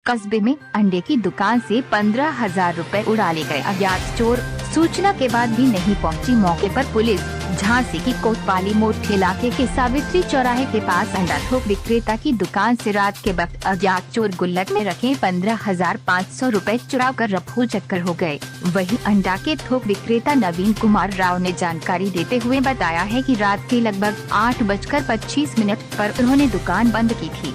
कस्बे में अंडे की दुकान से 15,000 रुपए उड़ा ले गए अज्ञात चोर। सूचना के बाद भी नहीं पहुंची मौके पर पुलिस। झांसी की कोतवाली मोड़ इलाके के सावित्री चौराहे के पास अंडा थोक विक्रेता की दुकान से रात के वक्त अज्ञात चोर गुल्लक में रखे 15,500 रुपए चुरा कर रफू चक्कर हो गए। वही अंडा के थोक विक्रेता नवीन कुमार राव ने जानकारी देते हुए बताया है कि रात के लगभग 8:25 पर उन्होंने दुकान बंद की थी,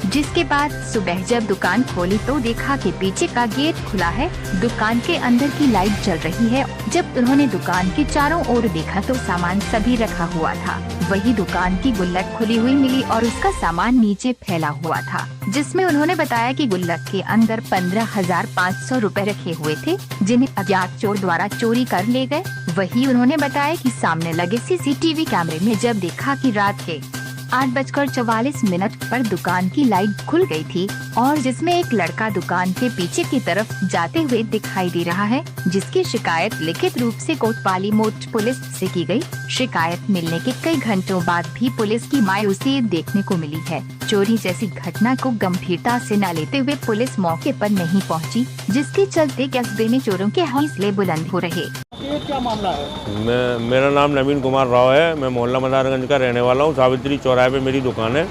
जिसके बाद सुबह जब दुकान खोली तो देखा कि पीछे का गेट खुला है, दुकान के अंदर की लाइट जल रही है। जब उन्होंने दुकान के चारों ओर देखा तो सामान सभी रखा हुआ था। वही दुकान की गुल्लक खुली हुई मिली और उसका सामान नीचे फैला हुआ था, जिसमें उन्होंने बताया कि गुल्लक के अंदर 15,500 रुपए रखे हुए थे, जिन्हें अज्ञात चोर द्वारा चोरी कर ले गए। वही उन्होंने बताया कि सामने लगे सीसीटीवी कैमरे में जब देखा कि रात के 8:44 पर दुकान की लाइट खुल गई थी और जिसमें एक लड़का दुकान के पीछे की तरफ जाते हुए दिखाई दे रहा है, जिसकी शिकायत लिखित रूप से कोतवाली मोड़ पुलिस से की गई। शिकायत मिलने के कई घंटों बाद भी पुलिस की मायूसी देखने को मिली है। चोरी जैसी घटना को गंभीरता से न लेते हुए पुलिस मौके पर नहीं पहुंची, जिसके चलते कस्बे में चोरों के हौसले बुलंद हो रहे। ये क्या मामला है? मेरा नाम नवीन कुमार राव है। मैं मोहल्ला मदारगंज का रहने वाला हूँ। सावित्री चौराहे पे मेरी दुकान है।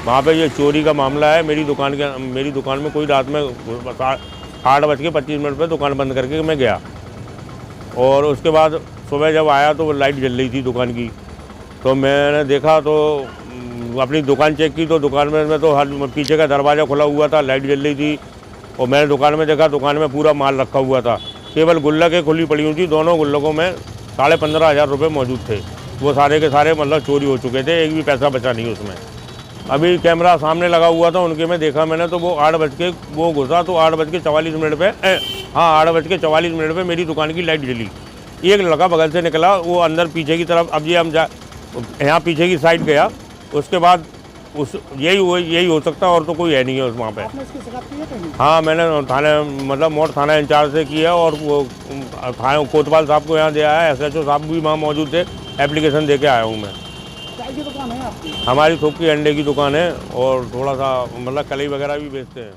वहाँ पे ये चोरी का मामला है। मेरी दुकान में कोई रात में 8:25 पर दुकान बंद करके मैं गया और उसके बाद सुबह जब आया तो वो लाइट जल रही थी दुकान की। तो मैंने देखा तो अपनी दुकान चेक की तो दुकान में तो हर पीछे का दरवाज़ा खुला हुआ था, लाइट जल रही थी। और मैंने दुकान में देखा, दुकान में पूरा माल रखा हुआ था, केवल गुल्लकें खुली पड़ी हुई थी। दोनों गुल्लकों में 15,500 रुपये मौजूद थे। वो सारे के सारे मतलब चोरी हो चुके थे, एक भी पैसा बचा नहीं उसमें। अभी कैमरा सामने लगा हुआ था उनके में देखा मैंने, तो वो 8 बज के वो घुसा तो 8:44 पे 8:44 पे मेरी दुकान की लाइट जली। एक लड़का बगल से निकला, वो अंदर पीछे की तरफ, अब ये हम यहाँ पीछे की साइड गया, उसके बाद यही हो सकता है और तो कोई है नहीं है उस वहाँ पे। आपने इसकी शिकायत की है कहीं? हाँ, मैंने थाने मतलब मोड़ थाना इंचार्ज से किया और वो थाने कोतवाल साहब को यहाँ दिया है। SHO साहब भी वहाँ मौजूद थे, एप्लीकेशन दे के आया हूँ मैं। चाय की दुकान है आपकी? हमारी थोक की अंडे की दुकान है और थोड़ा सा मतलब कलई वगैरह भी बेचते हैं।